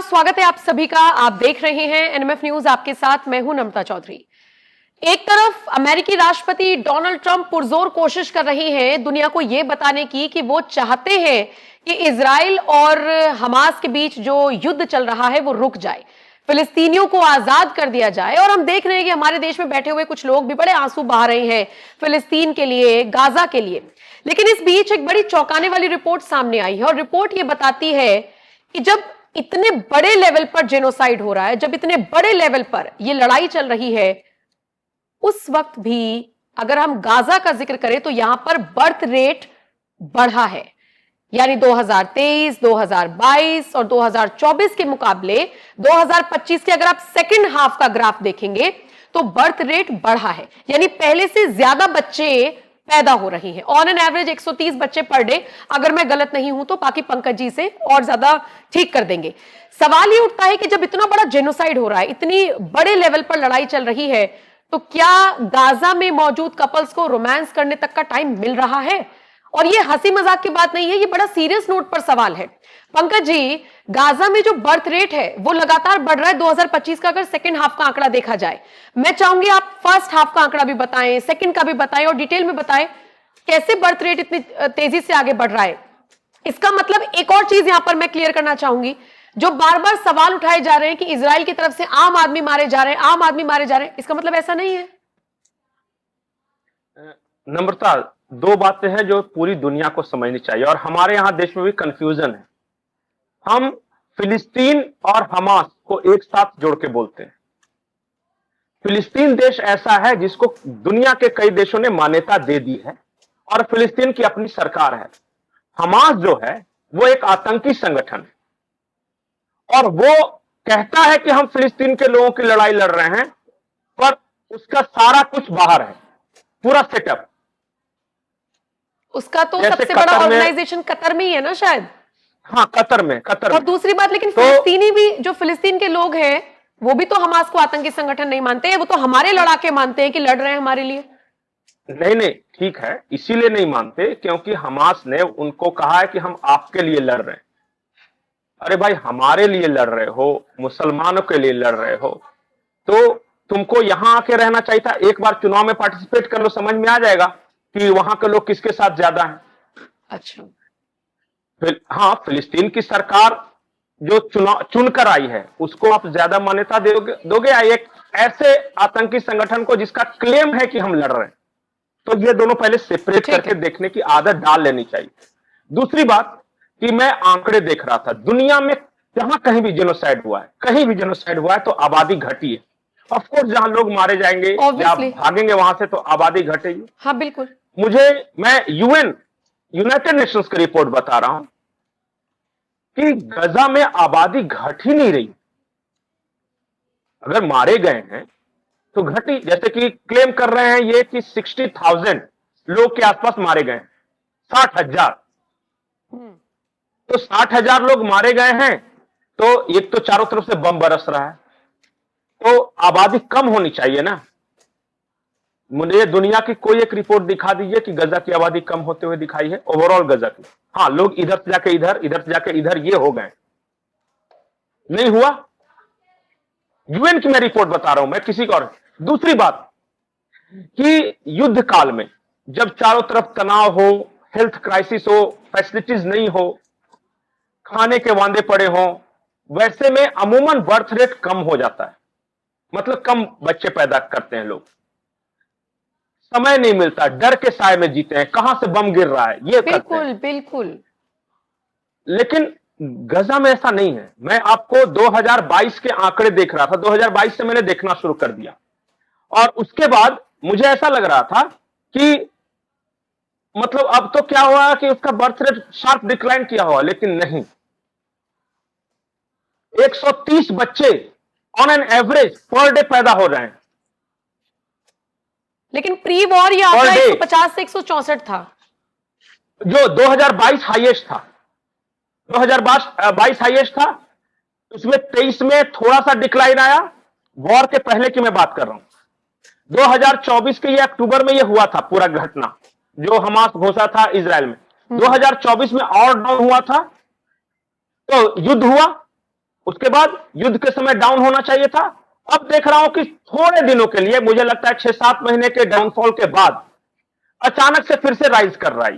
स्वागत है आप सभी का। आप देख रहे हैं एनएमएफ न्यूज, आपके साथ मैं हूं नम्रता चौधरी। एक तरफ अमेरिकी राष्ट्रपति डोनाल्ड ट्रंप पुरजोर कोशिश कर रहे हैं दुनिया को यह बताने की कि वो चाहते हैं कि इजराइल और हमास के बीच जो युद्ध चल रहा है वो रुक जाए, फिलिस्तीनियों को आजाद कर दिया जाए। और हम देख रहे हैं कि हमारे देश में बैठे हुए कुछ लोग भी बड़े आंसू बहा रहे हैं फिलिस्तीन के लिए, गाजा के लिए। लेकिन इस बीच एक बड़ी चौंकाने वाली रिपोर्ट सामने आई है और रिपोर्ट ये बताती है कि जब इतने बड़े लेवल पर जेनोसाइड हो रहा है, जब इतने बड़े लेवल पर यह लड़ाई चल रही है, उस वक्त भी अगर हम गाजा का जिक्र करें तो यहां पर बर्थ रेट बढ़ा है। यानी 2023, 2022 और 2024 के मुकाबले 2025 के अगर आप सेकंड हाफ का ग्राफ देखेंगे तो बर्थ रेट बढ़ा है, यानी पहले से ज्यादा बच्चे पैदा हो रही हैं। ऑन एन एवरेज 130 बच्चे पर डे, अगर मैं गलत नहीं हूं तो बाकी पंकज जी से और ज्यादा ठीक कर देंगे। सवाल ये उठता है कि जब इतना बड़ा जेनोसाइड हो रहा है, इतनी बड़े लेवल पर लड़ाई चल रही है, तो क्या गाजा में मौजूद कपल्स को रोमांस करने तक का टाइम मिल रहा है? और ये हंसी मजाक की बात नहीं है, ये बड़ा सीरियस नोट पर सवाल है। पंकज जी, गाजा में जो बर्थ रेट है वो लगातार बढ़ रहा है 2025 का, अगर सेकंड हाफ का आंकड़ा देखा जाए। मैं चाहूंगी आप फर्स्ट हाफ का आंकड़ा भी बताएं, सेकंड का भी बताएं और डिटेल में बताएं कैसे बर्थ रेट इतनी तेजी से आगे बढ़ रहा है। इसका मतलब एक और चीज यहां पर मैं क्लियर करना चाहूंगी, जो बार बार सवाल उठाए जा रहे हैं कि इजराइल की तरफ से आम आदमी मारे जा रहे हैं, आम आदमी मारे जा रहे हैं, इसका मतलब ऐसा नहीं है। नम्रता, दो बातें हैं जो पूरी दुनिया को समझनी चाहिए और हमारे यहां देश में भी कंफ्यूजन है। हम फिलिस्तीन और हमास को एक साथ जोड़ के बोलते हैं। फिलिस्तीन देश ऐसा है जिसको दुनिया के कई देशों ने मान्यता दे दी है और फिलिस्तीन की अपनी सरकार है। हमास जो है वो एक आतंकी संगठन है और वो कहता है कि हम फिलिस्तीन के लोगों की लड़ाई लड़ रहे हैं, पर उसका सारा कुछ बाहर है, पूरा सेटअप। उसका तो सबसे बड़ा ऑर्गेनाइजेशन कतर में ही है ना शायद। हाँ, कतर में। और दूसरी बात, लेकिन फिलिस्तीनी भी, जो फिलिस्तीन के लोग हैं वो भी तो हमास को आतंकी संगठन नहीं मानते हैं, वो तो हमारे लड़ाके मानते हैं कि लड़ रहे हैं हमारे लिए। नहीं, ठीक है, इसीलिए नहीं मानते क्योंकि हमास ने उनको कहा है कि हम आपके लिए लड़ रहे हैं। अरे भाई, हमारे लिए लड़ रहे हो, मुसलमानों के लिए लड़ रहे हो, तो तुमको यहां आके रहना चाहिए था। एक बार चुनाव में पार्टिसिपेट कर लो, समझ में आ जाएगा कि वहां के लोग किसके साथ ज्यादा हैं। अच्छा, हाँ, फिलिस्तीन की सरकार जो चुनकर आई है उसको आप ज्यादा मान्यता दोगे या एक ऐसे आतंकी संगठन को जिसका क्लेम है कि हम लड़ रहे हैं? तो ये दोनों पहले सेपरेट करके देखने की आदत डाल लेनी चाहिए। दूसरी बात कि मैं आंकड़े देख रहा था, दुनिया में जहां कहीं भी जेनोसाइड हुआ है, कहीं भी जेनोसाइड हुआ है तो आबादी घटी है। ऑफ कोर्स, जहां लोग मारे जाएंगे या भागेंगे वहां से तो आबादी घटेगी। हाँ बिल्कुल। मैं यूनाइटेड नेशंस की रिपोर्ट बता रहा हूं कि गजा में आबादी घट ही नहीं रही। अगर मारे गए हैं तो घटी, जैसे कि क्लेम कर रहे हैं ये कि 60,000 लोग के आसपास मारे गए, 60,000। तो 60,000 लोग मारे गए हैं तो एक तो चारों तरफ से बम बरस रहा है, तो आबादी कम होनी चाहिए ना। मुझे दुनिया की कोई एक रिपोर्ट दिखा दीजिए कि गजा की आबादी कम होते हुए दिखाई है, ओवरऑल गजा की। हाँ, लोग इधर से जाके इधर, इधर से जाके इधर, ये हो गए, नहीं हुआ। यूएन की मैं रिपोर्ट बता रहा हूं, मैं किसी को और। दूसरी बात कि युद्ध काल में जब चारों तरफ तनाव हो, हेल्थ क्राइसिस हो, फैसिलिटीज नहीं हो, खाने के वांदे पड़े हो, वैसे में अमूमन बर्थ रेट कम हो जाता है, मतलब कम बच्चे पैदा करते हैं लोग। समय नहीं मिलता, डर के साए में जीते हैं, कहां से बम गिर रहा है ये बिल्कुल बिल्कुल। लेकिन गजा में ऐसा नहीं है। मैं आपको 2022 के आंकड़े देख रहा था, 2022 से मैंने देखना शुरू कर दिया और उसके बाद मुझे ऐसा लग रहा था कि मतलब अब तो क्या हुआ कि उसका बर्थ रेट शार्प डिक्लाइन किया हुआ, लेकिन नहीं। 130 बच्चे on an average per day पैदा हो रहे हैं। लेकिन प्री वॉर ये आंकड़ा 150 से 164 था, जो 2022 हाईएस्ट था। 2022 हाईएस्ट था, उसमें 23 में थोड़ा सा डिक्लाइन आया। वॉर के पहले की मैं बात कर रहा हूं। 2024 के ये अक्टूबर में ये हुआ था पूरा घटना, जो हमास घुसा था इजराइल में। 2024 में और डाउन हुआ था, तो युद्ध हुआ, उसके बाद युद्ध के समय डाउन होना चाहिए था। अब देख रहा हूं कि थोड़े दिनों के लिए, मुझे लगता है 6-7 महीने के डाउनफॉल के बाद अचानक से फिर से राइज कर रहा है।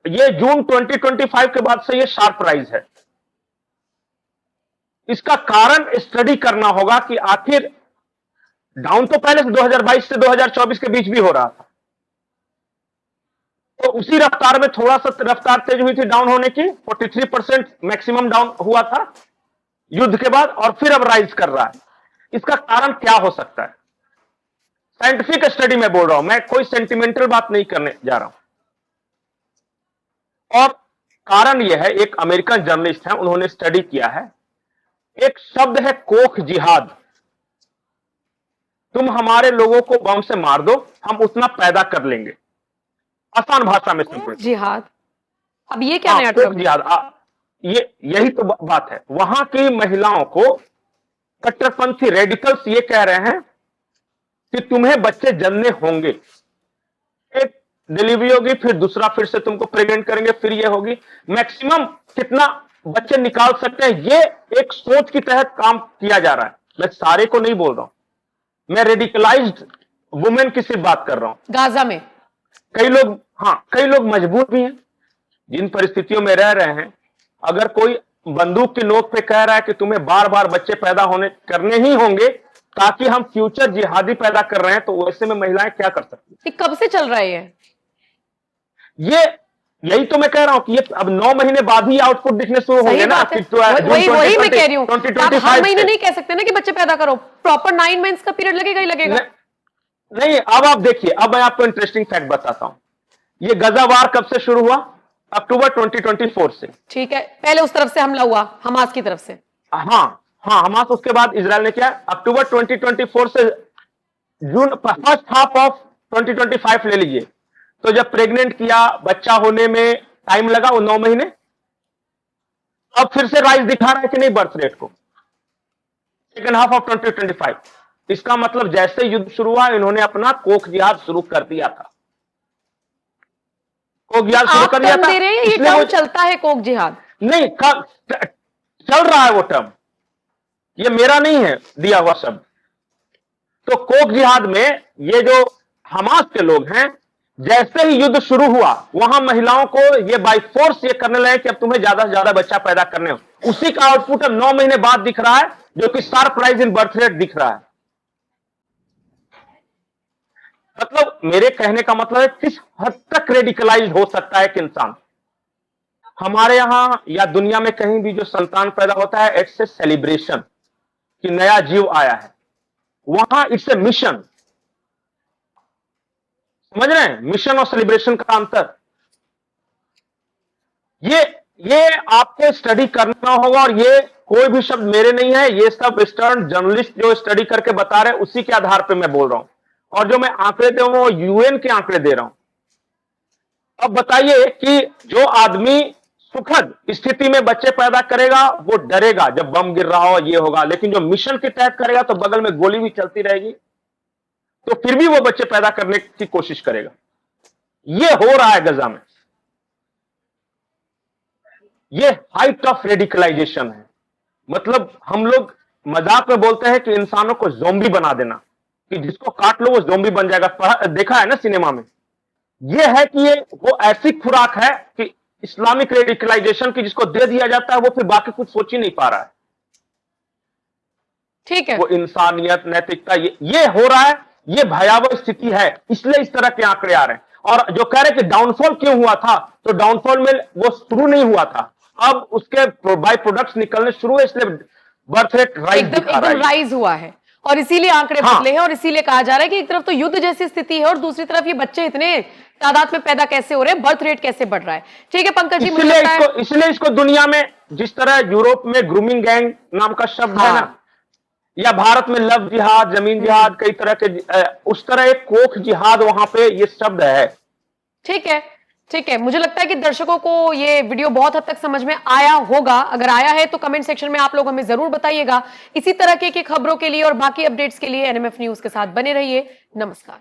ये जून 2025 के बाद से ये शार्प राइज है। इसका कारण स्टडी करना होगा कि आखिर डाउन तो पहले से 2022 से 2024 के बीच भी हो रहा था, तो उसी रफ्तार में थोड़ा सा रफ्तार तेज हुई थी डाउन होने की। 43% मैक्सिमम डाउन हुआ था युद्ध के बाद, और फिर अब राइज कर रहा है। इसका कारण क्या हो सकता है? साइंटिफिक स्टडी में बोल रहा हूं मैं, कोई सेंटिमेंटल बात नहीं करने जा रहा हूं। और कारण यह है, एक अमेरिकन जर्नलिस्ट है, उन्होंने स्टडी किया है। एक शब्द है कोख जिहाद। तुम हमारे लोगों को बम से मार दो, हम उतना पैदा कर लेंगे। आसान भाषा में सिंपल जिहाद। अब ये क्या नया कोख जिहाद, यही तो बात है। वहां की महिलाओं को कट्टरपंथी रेडिकल्स ये कह रहे हैं कि तुम्हें बच्चे जन्ने होंगे, एक डिलीवरी होगी, फिर दूसरा, फिर से तुमको प्रेग्नेंट करेंगे, फिर ये होगी। मैक्सिमम कितना बच्चे निकाल सकते हैं, ये एक सोच की तहत काम किया जा रहा है। मैं सारे को नहीं बोल रहा हूं, मैं रेडिकलाइज्ड वुमेन की सिर्फ बात कर रहा हूं। गाजा में कई लोग मजबूर भी हैं, जिन परिस्थितियों में रह रहे हैं। अगर कोई बंदूक की नोक पे कह रहा है कि तुम्हें बार बार बच्चे पैदा करने ही होंगे ताकि हम फ्यूचर जिहादी पैदा कर रहे हैं, तो वैसे में महिलाएं क्या कर सकती हैं? कब से चल रहा है यही तो मैं कह रहा हूं कि ये अब 9 महीने बाद ही आउटपुट दिखने शुरू होंगे ना। वही मैं कह रही हूं, आप हर महीने नहीं कह सकते ना कि बच्चे पैदा करो, प्रॉपर 9 मंथ्स का पीरियड लगेगा ही लगेगा। नहीं, अब आप देखिए, अब मैं आपको इंटरेस्टिंग फैक्ट बताता हूं। ये गजा वार कब से शुरू हुआ? अक्टूबर 2024 से। ठीक है, पहले उस तरफ से हमला हुआ, हमास की तरफ से। हाँ, हमास, उसके बाद इजराइल ने किया। अक्टूबर 2024 से जून, फर्स्ट हाफ ऑफ 2025 ले लीजिए, तो जब प्रेग्नेंट किया, बच्चा होने में टाइम लगा, वो 9 महीने। अब फिर से राइज दिखा रहा है कि नहीं बर्थ रेट को, सेकेंड हाफ ऑफ 2025। इसका मतलब जैसे युद्ध शुरू हुआ, इन्होंने अपना कोख जिहाद शुरू कर दिया था। कोख जिहाद शुरू कर दिया था। ये टर्म चलता है कोख जिहाद? नहीं, चल रहा है वो टर्म, ये मेरा नहीं है दिया हुआ शब्द। तो कोख जिहाद में ये जो हमास के लोग हैं, जैसे ही युद्ध शुरू हुआ, वहां महिलाओं को ये बाय फोर्स ये करने लगे कि अब तुम्हें ज्यादा से ज्यादा बच्चा पैदा करने हो। उसी का आउटपुट अब 9 महीने बाद दिख रहा है, जो कि sharp rise in birth rate दिख रहा है। मतलब मेरे कहने का मतलब है, किस हद तक रेडिकलाइज हो सकता है एक इंसान। हमारे यहां या दुनिया में कहीं भी जो संतान पैदा होता है, इट्स ए सेलिब्रेशन कि नया जीव आया है। वहां इट्स ए मिशन। समझ रहे हैं मिशन और सेलिब्रेशन का अंतर? ये आपको स्टडी करना होगा, और ये कोई भी शब्द मेरे नहीं है, ये सब वेस्टर्न जर्नलिस्ट जो स्टडी करके बता रहे हैं, उसी के आधार पे मैं बोल रहा हूं। और जो मैं आंकड़े दे रहा हूं, वो यूएन के आंकड़े दे रहा हूं। अब बताइए कि जो आदमी सुखद स्थिति में बच्चे पैदा करेगा, वो डरेगा जब बम गिर रहा हो, ये होगा। लेकिन जो मिशन के तहत करेगा, तो बगल में गोली भी चलती रहेगी, तो फिर भी वो बच्चे पैदा करने की कोशिश करेगा। ये हो रहा है गजा में। ये हाइट ऑफ रेडिकलाइजेशन है। मतलब हम लोग मजाक में बोलते हैं कि इंसानों को ज़ोंबी बना देना, कि जिसको काट लो वो ज़ोंबी बन जाएगा। देखा है ना सिनेमा में। ये है कि ये वो ऐसी खुराक है कि इस्लामिक रेडिकलाइजेशन की, जिसको दे दिया जाता है, वो फिर बाकी कुछ सोच ही नहीं पा रहा है। ठीक है, वो इंसानियत, नैतिकता, ये हो रहा है। ये भयावह स्थिति है, इसलिए इस तरह के आंकड़े आ रहे हैं। और जो कह रहे कि डाउनफॉल क्यों हुआ था, तो डाउनफॉल में वो शुरू नहीं हुआ था, अब उसके बाय प्रोडक्ट्स निकलने शुरू हुए, इसलिए बर्थ रेट एकदम राइज हुआ है, और इसीलिए आंकड़े बदले हैं। और इसीलिए कहा जा रहा है कि एक तरफ तो युद्ध जैसी स्थिति है, और दूसरी तरफ ये बच्चे इतने तादाद में पैदा कैसे हो रहे हैं, बर्थ रेट कैसे बढ़ रहा है। ठीक है पंकज जी, इसलिए इसको दुनिया में, जिस तरह यूरोप में ग्रूमिंग गैंग नाम का शब्द है ना, या भारत में लव जिहाद, जमीन जिहाद, कई तरह के, उस तरह एक कोख जिहाद वहां पे ये शब्द है। ठीक है, ठीक है। मुझे लगता है कि दर्शकों को ये वीडियो बहुत हद तक समझ में आया होगा। अगर आया है तो कमेंट सेक्शन में आप लोग हमें जरूर बताइएगा। इसी तरह की खबरों के लिए और बाकी अपडेट्स के लिए एनएमएफ न्यूज के साथ बने रहिए। नमस्कार।